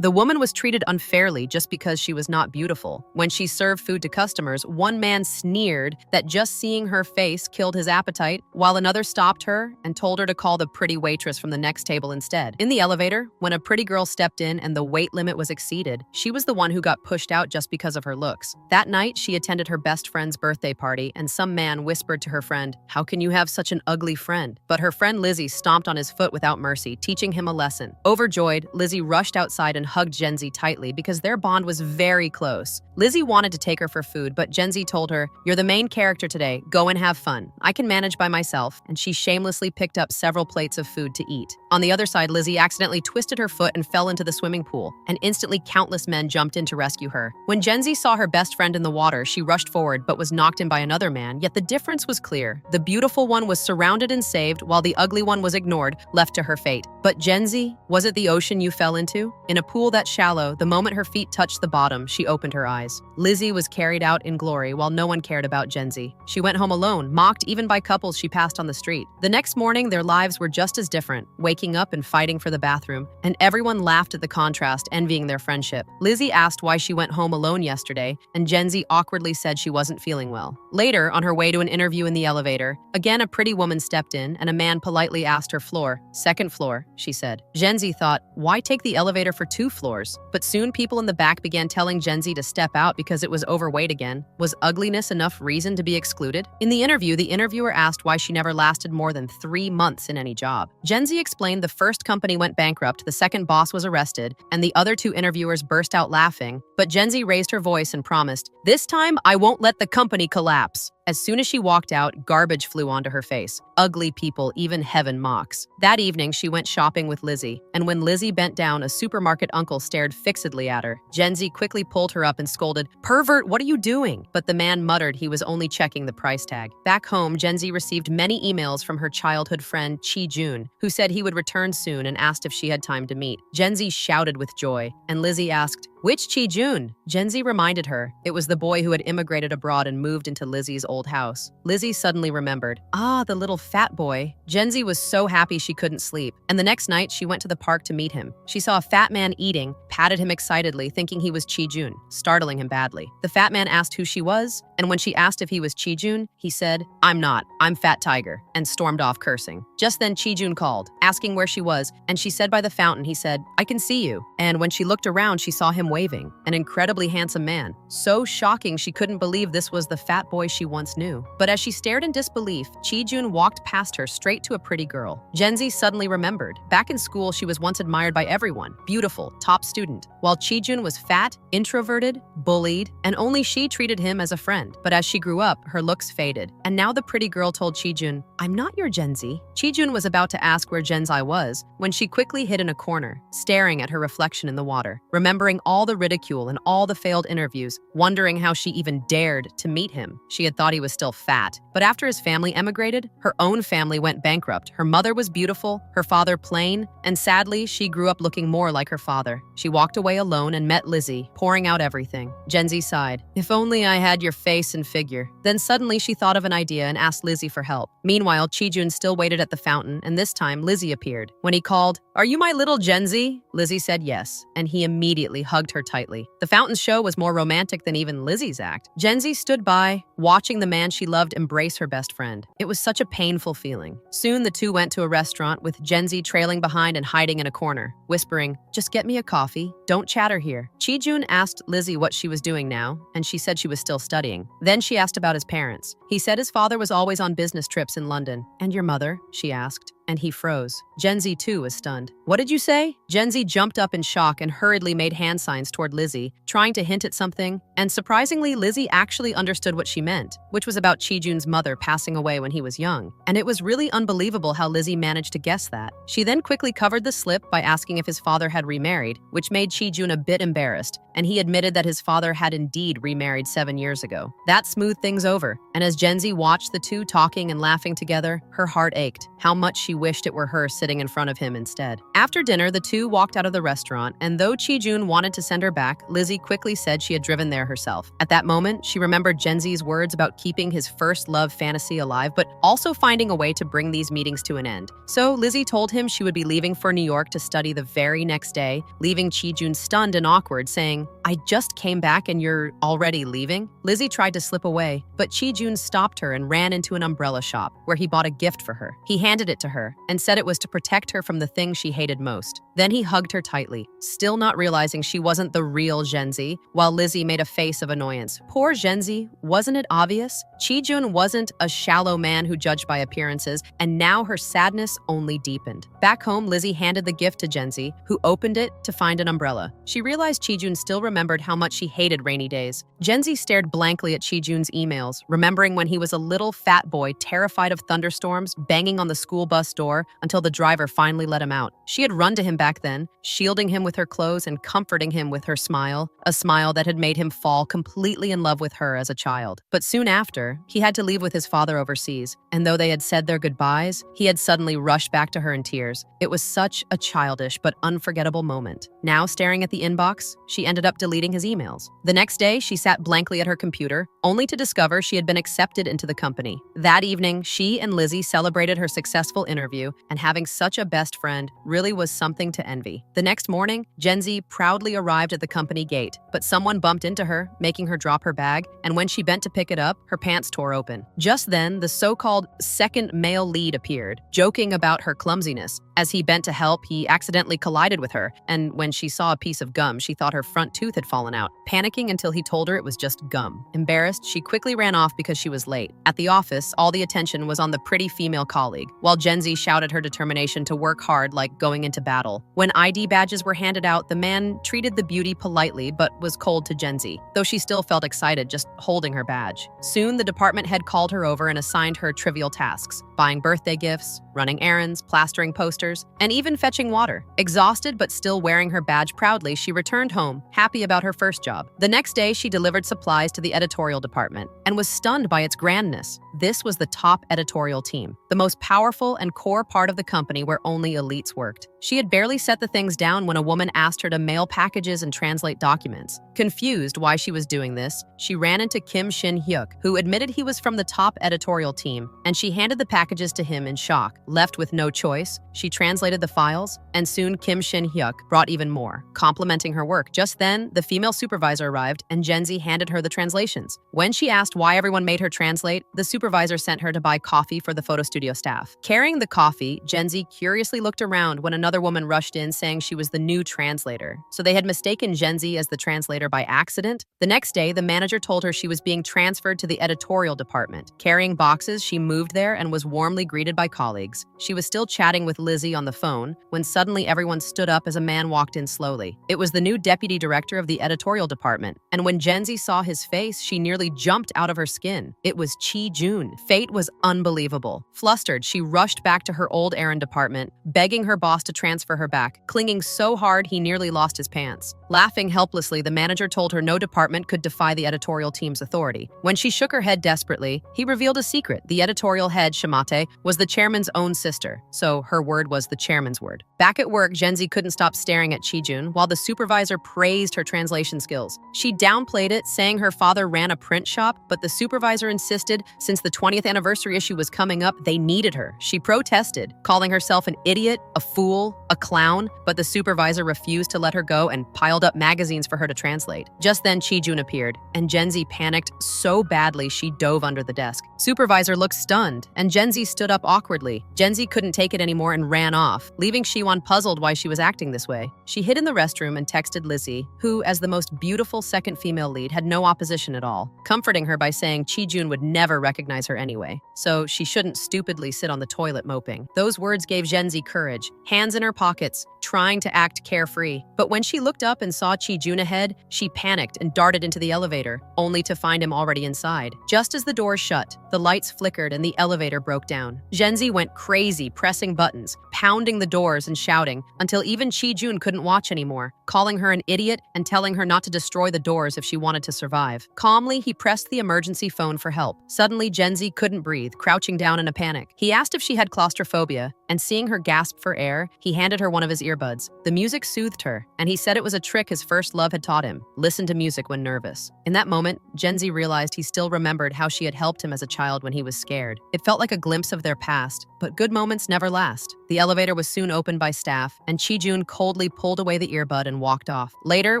The woman was treated unfairly just because she was not beautiful. When she served food to customers, one man sneered that just seeing her face killed his appetite, while another stopped her and told her to call the pretty waitress from the next table instead. In the elevator, when a pretty girl stepped in and the weight limit was exceeded, she was the one who got pushed out just because of her looks. That night, she attended her best friend's birthday party, and some man whispered to her friend, "How can you have such an ugly friend?" But her friend Lizzie stomped on his foot without mercy, teaching him a lesson. Overjoyed, Lizzie rushed outside and hugged Genzi tightly because their bond was very close. Lizzie wanted to take her for food, but Genzi told her, "You're the main character today. Go and have fun. I can manage by myself," and she shamelessly picked up several plates of food to eat. On the other side, Lizzie accidentally twisted her foot and fell into the swimming pool, and instantly countless men jumped in to rescue her. When Genzi saw her best friend in the water, she rushed forward but was knocked in by another man, yet the difference was clear. The beautiful one was surrounded and saved, while the ugly one was ignored, left to her fate. But Genzi, was it the ocean you fell into? In a pool that shallow, the moment her feet touched the bottom, she opened her eyes. Lizzie was carried out in glory while no one cared about Genzi. She went home alone, mocked even by couples she passed on the street. The next morning, their lives were just as different, waking up and fighting for the bathroom, and everyone laughed at the contrast, envying their friendship. Lizzie asked why she went home alone yesterday, and Genzi awkwardly said she wasn't feeling well. Later, on her way to an interview in the elevator, again a pretty woman stepped in, and a man politely asked her floor. "Second floor," she said. Genzi thought, why take the elevator for 2 floors? But soon people in the back began telling Genzi to step out because it was overweight again. Was ugliness enough reason to be excluded? In the interview, the interviewer asked why she never lasted more than 3 months in any job. Genzi explained the first company went bankrupt, the second boss was arrested, and the other 2 interviewers burst out laughing. But Genzi raised her voice and promised, "This time I won't let the company collapse." As soon as she walked out, garbage flew onto her face. Ugly people, even heaven mocks. That evening, she went shopping with Lizzie, and when Lizzie bent down, a supermarket uncle stared fixedly at her. Genzi quickly pulled her up and scolded, "Pervert, what are you doing?" But the man muttered he was only checking the price tag. Back home, Genzi received many emails from her childhood friend Chi Jun, who said he would return soon and asked if she had time to meet. Genzi shouted with joy, and Lizzie asked, "Which Chi Jun?" Genzi reminded her it was the boy who had immigrated abroad and moved into Lizzie's old house. Lizzie suddenly remembered, the little fat boy. Genzi was so happy she couldn't sleep, and the next night she went to the park to meet him. She saw a fat man eating, patted him excitedly, thinking he was Chi Jun, startling him badly. The fat man asked who she was, and when she asked if he was Chi Jun, he said, "I'm not, I'm Fat Tiger," and stormed off cursing. Just then Chi Jun called, asking where she was, and she said by the fountain. He said, "I can see you." And when she looked around, she saw him waving, an incredibly handsome man. So shocking she couldn't believe this was the fat boy she once knew. But as she stared in disbelief, Chi Jun walked past her straight to a pretty girl. Genzi suddenly remembered. Back in school, she was once admired by everyone, beautiful, top student, while Chi Jun was fat, introverted, bullied, and only she treated him as a friend. But as she grew up, her looks faded, and now the pretty girl told Chi Jun, "I'm not your Genzi." Chi Jun was about to ask where Genzi was when she quickly hid in a corner, staring at her reflection in the water, remembering all the ridicule and all the failed interviews, wondering how she even dared to meet him. She had thought he was still fat. But after his family emigrated, her own family went bankrupt. Her mother was beautiful, her father plain, and sadly, she grew up looking more like her father. She walked away alone and met Lizzie, pouring out everything. Genzi sighed, "If only I had your face and figure." Then suddenly she thought of an idea and asked Lizzie for help. Meanwhile, Chi Jun still waited at the fountain, and this time Lizzie appeared. When he called, "Are you my little Genzi?" Lizzie said yes, and he immediately hugged her tightly. The fountain show was more romantic than even Lizzie's act. Genzi stood by, watching the man she loved embrace her best friend. It was such a painful feeling. Soon the two went to a restaurant with Genzi trailing behind and hiding in a corner, whispering, "Just get me a coffee. Don't chatter here." Chi Jun asked Lizzie what she was doing now, and she said she was still studying. Then she asked about his parents. He said his father was always on business trips in London. "And your mother?" she asked. And he froze. Genzi, too, was stunned. "What did you say?" Genzi jumped up in shock and hurriedly made hand signs toward Lizzie, trying to hint at something. And surprisingly, Lizzie actually understood what she meant, which was about Chi Jun's mother passing away when he was young. And it was really unbelievable how Lizzie managed to guess that. She then quickly covered the slip by asking if his father had remarried, which made Chi Jun a bit embarrassed, and he admitted that his father had indeed remarried 7 years ago. That smoothed things over, and as Genzi watched the two talking and laughing together, her heart ached. How much she she wished it were her sitting in front of him instead. After dinner, the two walked out of the restaurant, and though Chi-jun wanted to send her back, Lizzie quickly said she had driven there herself. At that moment, she remembered Genzi's words about keeping his first love fantasy alive, but also finding a way to bring these meetings to an end. So Lizzie told him she would be leaving for New York to study the very next day, leaving Chi-jun stunned and awkward, saying, "I just came back and you're already leaving?" Lizzie tried to slip away, but Chi-jun stopped her and ran into an umbrella shop, where he bought a gift for her. He handed it to her and said it was to protect her from the thing she hated most. Then he hugged her tightly, still not realizing she wasn't the real Genzi, while Lizzie made a face of annoyance. Poor Genzi, wasn't it obvious? Chi-jun wasn't a shallow man who judged by appearances, and now her sadness only deepened. Back home, Lizzie handed the gift to Genzi, who opened it to find an umbrella. She realized Chi-jun still remembered how much she hated rainy days. Genzi stared blankly at Chi-jun's emails, remembering when he was a little fat boy terrified of thunderstorms, banging on the school bus door until the driver finally let him out. She had run to him back then, shielding him with her clothes and comforting him with her smile, a smile that had made him fall completely in love with her as a child. But soon after, he had to leave with his father overseas, and though they had said their goodbyes, he had suddenly rushed back to her in tears. It was such a childish but unforgettable moment. Now, staring at the inbox, she ended up deleting his emails. The next day, she sat blankly at her computer, only to discover she had been accepted into the company. That evening, she and Lizzie celebrated her successful interview, and having such a best friend really was something to envy. The next morning, Genzi proudly arrived at the company gate, but someone bumped into her, making her drop her bag, and when she bent to pick it up, her pants tore open. Just then, the so-called second male lead appeared, joking about her clumsiness. As he bent to help, he accidentally collided with her, and when she saw a piece of gum, she thought her front tooth had fallen out, panicking until he told her it was just gum. Embarrassed, she quickly ran off because she was late. At the office, all the attention was on the pretty female colleague, while Genzi shouted her determination to work hard like going into battle. When ID badges were handed out, the man treated the beauty politely but was cold to Genzi, though she still felt excited just holding her badge. Soon, the department head called her over and assigned her trivial tasks: buying birthday gifts, running errands, plastering posters, and even fetching water. Exhausted but still wearing her badge proudly, she returned home, happy about her first job. The next day, she delivered supplies to the editorial department and was stunned by its grandness. This was the top editorial team, the most powerful and core part of the company where only elites worked. She had barely set the things down when a woman asked her to mail packages and translate documents. Confused why she was doing this, she ran into Kim Shin-hyuk, who admitted he was from the top editorial team, and she handed the packages to him in shock. Left with no choice, she translated the files, and soon Kim Shin-hyuk brought even more, complimenting her work. Just then, the female supervisor arrived, and Genzi handed her the translations. When she asked why everyone made her translate, the supervisor sent her to buy coffee for the photo studio staff. Carrying the coffee, Genzi curiously looked around when another woman rushed in saying she was the new translator. So they had mistaken Genzi as the translator by accident? The next day, the manager told her she was being transferred to the editorial department. Carrying boxes, she moved there and was warmly greeted by colleagues. She was still chatting with Lizzie on the phone when suddenly everyone stood up as a man walked in slowly. It was the new deputy director of the editorial department, and when Genzi saw his face, she nearly jumped out of her skin. It was Chi-jun. Fate was unbelievable. Flustered, she rushed back to her old errand department, begging her boss to transfer her back, clinging so hard he nearly lost his pants. Laughing helplessly, the manager told her no department could defy the editorial team's authority. When she shook her head desperately, he revealed a secret. The editorial head, Shimate, was the chairman's own sister, so her word was the chairman's word. Back at work, Genzi couldn't stop staring at Chi-jun while the supervisor praised her translation skills. She downplayed it, saying her father ran a print shop, but the supervisor insisted since the 20th anniversary issue was coming up, they needed her. She protested, calling herself an idiot, a fool, a clown, but the supervisor refused to let her go and piled up magazines for her to translate. Just then, Chi-jun appeared, and Genzi panicked so badly she dove under the desk. Supervisor looked stunned, and Genzi stood up awkwardly. Genzi couldn't take it anymore and ran off, leaving Shiwon puzzled why she was acting this way. She hid in the restroom and texted Lizzie, who, as the most beautiful second female lead, had no opposition at all, comforting her by saying Chi-jun would never recognize her anyway, so she shouldn't stupidly sit on the toilet moping. Those words gave Genzi courage, hands in her pockets, trying to act carefree. But when she looked up and saw Chi-jun ahead, she panicked and darted into the elevator, only to find him already inside. Just as the doors shut, the lights flickered and the elevator broke down. Genzi went crazy, pressing buttons, pounding the doors and shouting, until even Chi-jun couldn't watch anymore, calling her an idiot and telling her not to destroy the doors if she wanted to survive. Calmly, he pressed the emergency phone for help. Suddenly, Genzi couldn't breathe, crouching down in a panic. He asked if she had claustrophobia, and seeing her gasp for air, he handed her one of his earbuds. The music soothed her, and he said it was a trick his first love had taught him: listen to music when nervous. In that moment, Genzi realized he still remembered how she had helped him as a child when he was scared. It felt like a glimpse of their past, but good moments never last. The elevator was soon opened by staff, and Chi-jun coldly pulled away the earbud and walked off. Later,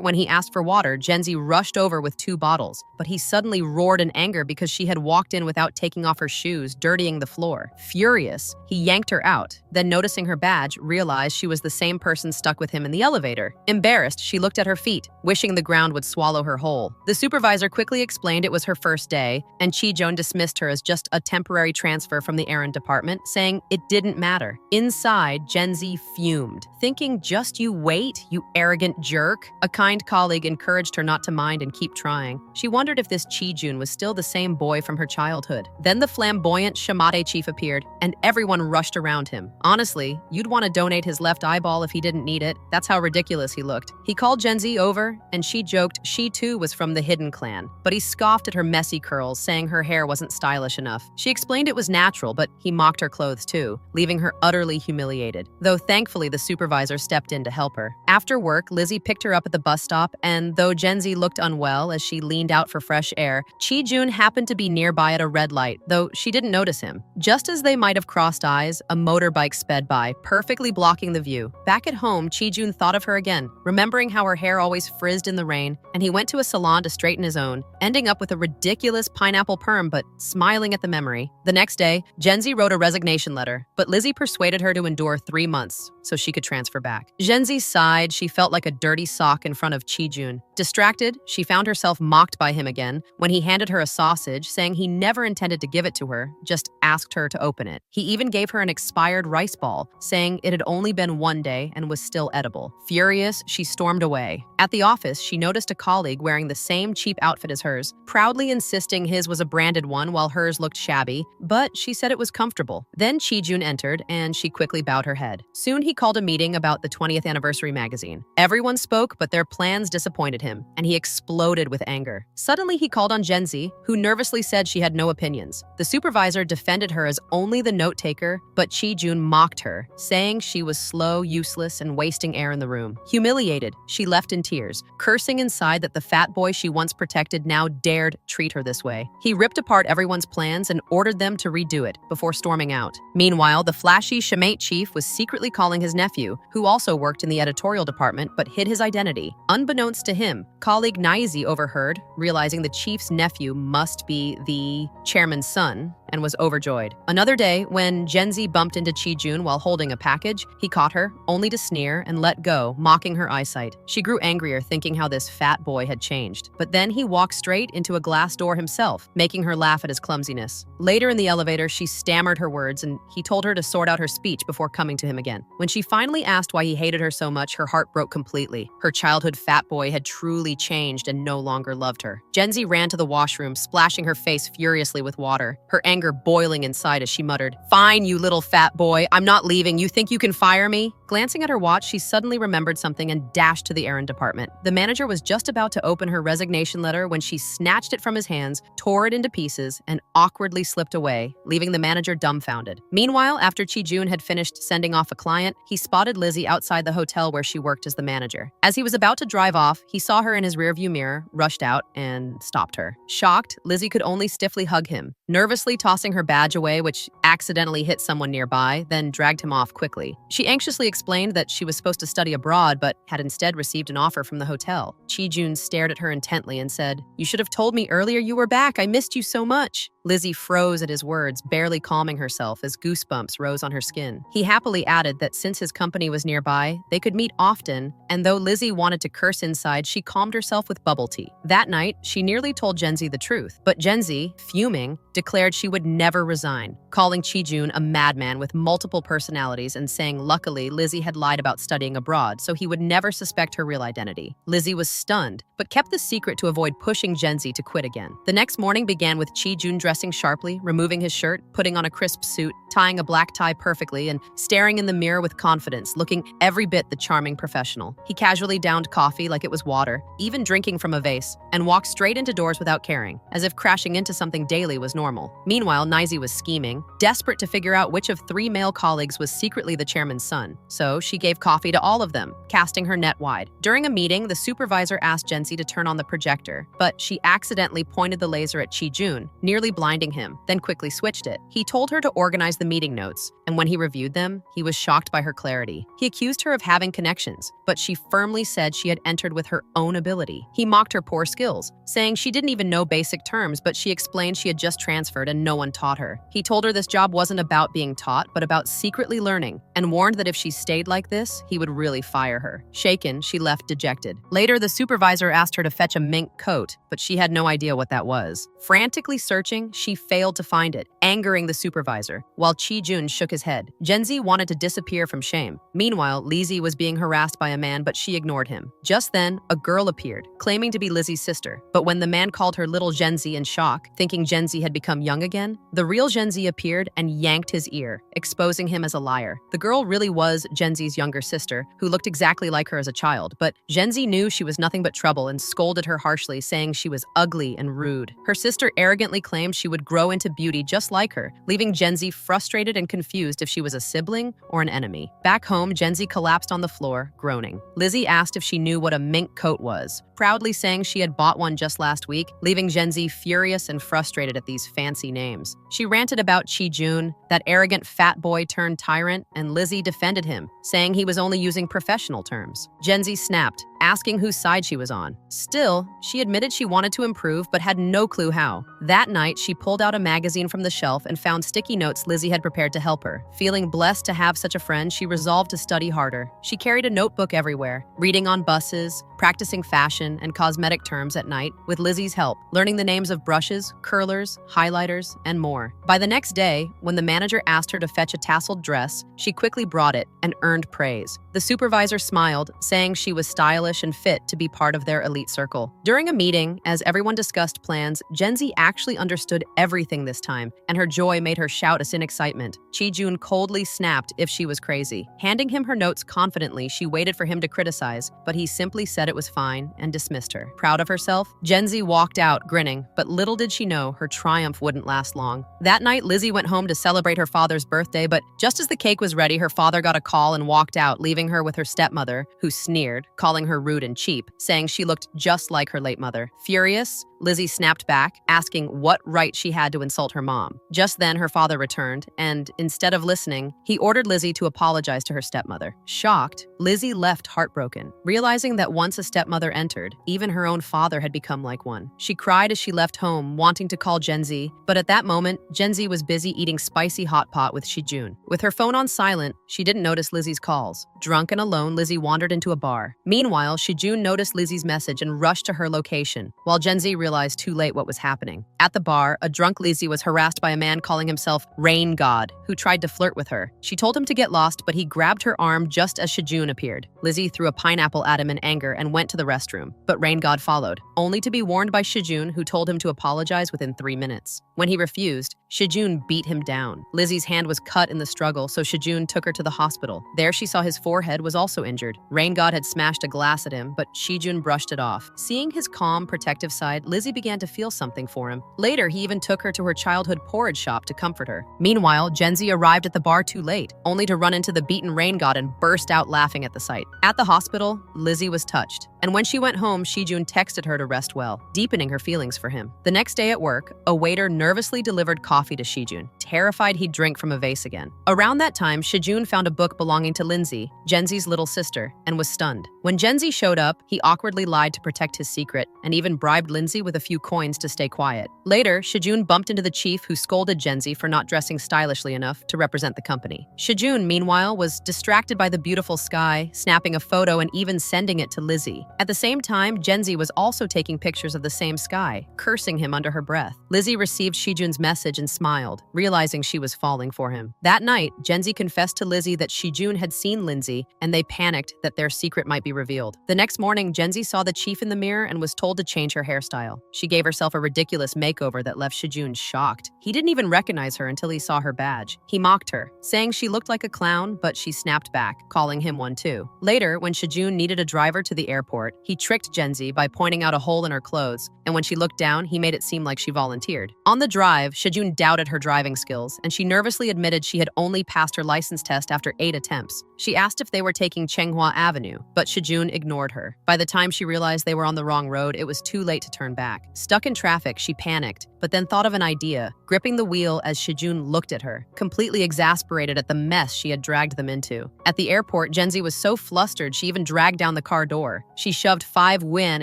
when he asked for water, Genzi rushed over with 2 bottles, but he suddenly roared in anger because she had walked in without taking off her shoes, dirtying the floor. Furious, he yanked her out. Then, noticing her badge, realized she was the same person stuck with him in the elevator. Embarrassed, she looked at her feet, wishing the ground would swallow her whole. The supervisor quickly explained it was her first day, and Chi-jun dismissed her as just a temporary transfer from the errand department, saying it didn't matter. Inside, Genzi fumed, thinking, just you wait, you arrogant jerk. A kind colleague encouraged her not to mind and keep trying. She wondered if this Chi-jun was still the same boy from her childhood. Then the flamboyant Shimate chief appeared, and everyone rushed around him. Honestly, you'd want to donate his left eyeball if he didn't need it. That's how ridiculous he looked. He called Genzi over, and she joked she too was from the hidden clan, but he scoffed at her messy curls, saying her hair wasn't stylish enough. She explained it was natural, but he mocked her clothes too, leaving her utterly humiliated, though thankfully the supervisor stepped in to help her. After work, Lizzie picked her up at the bus stop, and though Genzi looked unwell as she leaned out for fresh air, Chi-jun happened to be nearby at a red light, though she didn't notice him. Just as they might have crossed eyes, a motorbike sped by, perfectly blocking the view. Back at home, Chi-jun thought of her again, remembering how her hair always frizzed in the rain, and he went to a salon to straighten his own, ending up with a ridiculous pineapple perm but smiling at the memory. The next day, Genzi wrote a resignation letter, but Lizzie persuaded her to endure 3 months so she could transfer back. Genzi sighed. She felt like a dirty sock in front of Chi-jun. Distracted, she found herself mocked by him again when he handed her a sausage, saying he never intended to give it to her, just asked her to open it. He even gave her an expired rice ball, saying it had only been 1 day and was still edible. Furious, she stormed away. At the office, she noticed a colleague wearing the same cheap outfit as hers, proudly insisting his was a branded one while hers looked shabby, but she said it was comfortable. Then Chi-jun entered, and she quickly bowed her head. Soon he called a meeting about the 20th anniversary magazine. Everyone spoke, but their plans disappointed him, and he exploded with anger. Suddenly, he called on Genzi, who nervously said she had no opinions. The supervisor defended her as only the note-taker, but Chi-jun mocked her, saying she was slow, useless, and wasting air in the room. Humiliated, she left in tears, cursing inside that the fat boy she once protected now dared treat her this way. He ripped apart everyone's plans and ordered them to redo it before storming out. Meanwhile, the flashy Shimate chief was secretly calling his nephew, who also worked in the editorial department but hid his identity. Unbeknownst to him, colleague Naizi overheard, realizing the chief's nephew must be the chairman's son, and was overjoyed. Another day, when Genzi bumped into Chi-jun while holding a package, he caught her, only to sneer and let go, mocking her eyesight. She grew angrier, thinking how this fat boy had changed. But then he walked straight into a glass door himself, making her laugh at his clumsiness. Later in the elevator, she stammered her words, and he told her to sort out her speech before coming to him again. When she finally asked why he hated her so much, her heart broke completely. Her childhood fat boy had truly changed and no longer loved her. Genzi ran to the washroom, splashing her face furiously with water, her anger boiling inside as she muttered, "Fine, you little fat boy. I'm not leaving. You think you can fire me?" Glancing at her watch, she suddenly remembered something and dashed to the errand department. The manager was just about to open her resignation letter when she snatched it from his hands, tore it into pieces, and awkwardly slipped away, leaving the manager dumbfounded. Meanwhile, after Chi-jun had finished sending off a client, he spotted Lizzie outside the hotel where she worked as the manager. As he was about to drive off, he saw her in his rearview mirror, rushed out, and stopped her. Shocked, Lizzie could only stiffly hug him, nervously tossing her badge away, which accidentally hit someone nearby, then dragged him off quickly. She anxiously explained that she was supposed to study abroad, but had instead received an offer from the hotel. Chi-jun stared at her intently and said, "You should have told me earlier you were back. I missed you so much." Lizzie froze at his words, barely calming herself as goosebumps rose on her skin. He happily added that since his company was nearby, they could meet often, and though Lizzie wanted to curse inside, she calmed herself with bubble tea. That night, she nearly told Genzi the truth, but Genzi, fuming, declared she would never resign, calling Chi-jun a madman with multiple personalities and saying luckily Lizzie had lied about studying abroad, so he would never suspect her real identity. Lizzie was stunned, but kept the secret to avoid pushing Genzi to quit again. The next morning began with Chi-jun dressing sharply, removing his shirt, putting on a crisp suit, tying a black tie perfectly, and staring in the mirror with confidence, looking every bit the charming professional. He casually downed coffee like it was water, even drinking from a vase, and walked straight into doors without caring, as if crashing into something daily was normal. Meanwhile, Meanwhile, Nizi was scheming, desperate to figure out which of 3 male colleagues was secretly the chairman's son. So she gave coffee to all of them, casting her net wide. During a meeting, the supervisor asked Genzi to turn on the projector, but she accidentally pointed the laser at Chi-jun, nearly blinding him, then quickly switched it. He told her to organize the meeting notes, and when he reviewed them, he was shocked by her clarity. He accused her of having connections, but she firmly said she had entered with her own ability. He mocked her poor skills, saying she didn't even know basic terms, but she explained she had just transferred and no one taught her. He told her this job wasn't about being taught, but about secretly learning, and warned that if she stayed like this, he would really fire her. Shaken, she left dejected. Later, the supervisor asked her to fetch a mink coat, but she had no idea what that was. Frantically searching, she failed to find it, angering the supervisor, while Chi-jun shook his head. Genzi wanted to disappear from shame. Meanwhile, Lizzie was being harassed by a man, but she ignored him. Just then, a girl appeared, claiming to be Lizzie's sister. But when the man called her little Genzi in shock, thinking Genzi had become young again, the real Genzi appeared and yanked his ear, exposing him as a liar. The girl really was Genzi's younger sister, who looked exactly like her as a child, but Genzi knew she was nothing but trouble and scolded her harshly, saying she was ugly and rude. Her sister arrogantly claimed she would grow into beauty just like her, leaving Genzi frustrated and confused if she was a sibling or an enemy. Back home, Genzi collapsed on the floor, groaning. Lizzie asked if she knew what a mink coat was, proudly saying she had bought one just last week, leaving Genzi furious and frustrated at these fancy names. She ranted about Chi-jun, that arrogant fat boy turned tyrant, and Lizzie defended him, saying he was only using professional terms. Genzi snapped, asking whose side she was on. Still, she admitted she wanted to improve but had no clue how. That night, she pulled out a magazine from the shelf and found sticky notes Lizzie had prepared to help her. Feeling blessed to have such a friend, she resolved to study harder. She carried a notebook everywhere, reading on buses, practicing fashion and cosmetic terms at night with Lizzie's help, learning the names of brushes, curlers, highlighters, and more. By the next day, when the manager asked her to fetch a tasseled dress, she quickly brought it and earned praise. The supervisor smiled, saying she was stylish and fit to be part of their elite circle. During a meeting, as everyone discussed plans, Genzi actually understood everything this time, and her joy made her shout us in excitement. Chi-jun coldly snapped if she was crazy. Handing him her notes confidently, she waited for him to criticize, but he simply said it was fine and dismissed her. Proud of herself, Genzi walked out, grinning, but little did she know her triumph wouldn't last long. That night, Lizzie went home to celebrate her father's birthday, but just as the cake was ready, her father got a call and walked out, leaving her with her stepmother, who sneered, calling her rude and cheap, saying she looked just like her late mother. Furious, Lizzie snapped back, asking what right she had to insult her mom. Just then, her father returned, and instead of listening, he ordered Lizzie to apologize to her stepmother. Shocked, Lizzie left heartbroken, realizing that once a stepmother entered, even her own father had become like one. She cried as she left home, wanting to call Genzi, but at that moment, Genzi was busy eating spicy hot pot with Chi-jun. With her phone on silent, she didn't notice Lizzie's calls. Drunk and alone, Lizzie wandered into a bar. Meanwhile, Chi-jun noticed Lizzie's message and rushed to her location, while Genzi realized too late what was happening. At the bar, a drunk Lizzie was harassed by a man calling himself Rain God, who tried to flirt with her. She told him to get lost, but he grabbed her arm just as Chi-jun appeared. Lizzie threw a pineapple at him in anger and went to the restroom, but Rain God followed, only to be warned by Chi-jun, who told him to apologize within 3 minutes. When he refused, Chi-jun beat him down. Lizzie's hand was cut in the struggle, so Chi-jun took her to the hospital. There she saw his forehead was also injured. Rain God had smashed a glass at him, but Chi-jun brushed it off. Seeing his calm, protective side, Lizzie began to feel something for him. Later, he even took her to her childhood porridge shop to comfort her. Meanwhile, Genzi arrived at the bar too late, only to run into the beaten Rain God and burst out laughing at the sight. At the hospital, Lizzie was touched, and when she went home, Chi-jun texted her to rest well, deepening her feelings for him. The next day at work, a waiter nervously delivered coffee to Chi-jun, terrified he'd drink from a vase again. Around that time, Chi-jun found a book belonging to Lindsay, Genzi's little sister, and was stunned. When Genzi showed up, he awkwardly lied to protect his secret, and even bribed Lindsay with a few coins to stay quiet. Later, Chi-jun bumped into the chief, who scolded Genzi for not dressing stylishly enough to represent the company. Chi-jun, meanwhile, was distracted by the beautiful sky, snapping a photo and even sending it to Lizzie. At the same time, Genzi was also taking pictures of the same sky, cursing him under her breath. Lizzie received Chi-jun's message and smiled, realizing realizing she was falling for him. That night, Genzi confessed to Lizzie that Shijun had seen Lindsay, and they panicked that their secret might be revealed. The next morning, Genzi saw the chief in the mirror and was told to change her hairstyle. She gave herself a ridiculous makeover that left Shijun shocked. He didn't even recognize her until he saw her badge. He mocked her, saying she looked like a clown, but she snapped back, calling him one too. Later, when Shijun needed a driver to the airport, he tricked Genzi by pointing out a hole in her clothes, and when she looked down, he made it seem like she volunteered. On the drive, Shijun doubted her driving skills, and she nervously admitted she had only passed her license test after 8 attempts. She asked if they were taking Chenghua Avenue, but Shijun ignored her. By the time she realized they were on the wrong road, it was too late to turn back. Stuck in traffic, she panicked, but then thought of an idea, gripping the wheel as Shijun looked at her, completely exasperated at the mess she had dragged them into. At the airport, Genzi was so flustered she even dragged down the car door. She shoved 5 yuan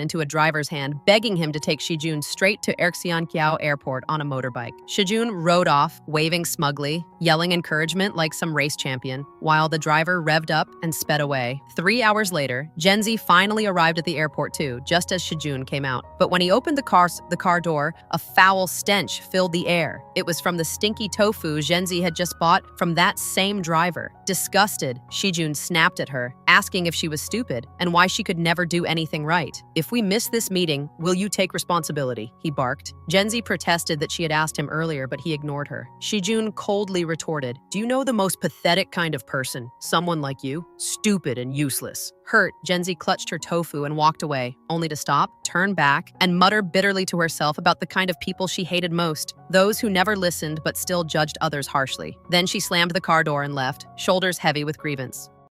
into a driver's hand, begging him to take Shijun straight to Erxianqiao Airport on a motorbike. Shijun rode off, waving smugly, yelling encouragement like some race champion, while the driver revved up and sped away. 3 hours later, Genzi finally arrived at the airport too, just as Shijun came out. But when he opened the car door, a foul stench filled the air. It was from the stinky tofu Genzi had just bought from that same driver. Disgusted, Shijun snapped at her, asking if she was stupid and why she could never do anything right. "If we miss this meeting, will you take responsibility?" he barked. Genzi protested that she had asked him earlier, but he ignored her. Shijun coldly retorted, "Do you know the most pathetic kind of person? Someone like you? Stupid and useless." Hurt, Genzi clutched her tofu and walked away, only to stop, turn back, and mutter bitterly to herself about the kind of people she hated most, those who never listened but still judged others harshly. Then she slammed the car door and left, shoulders heavy with grievance.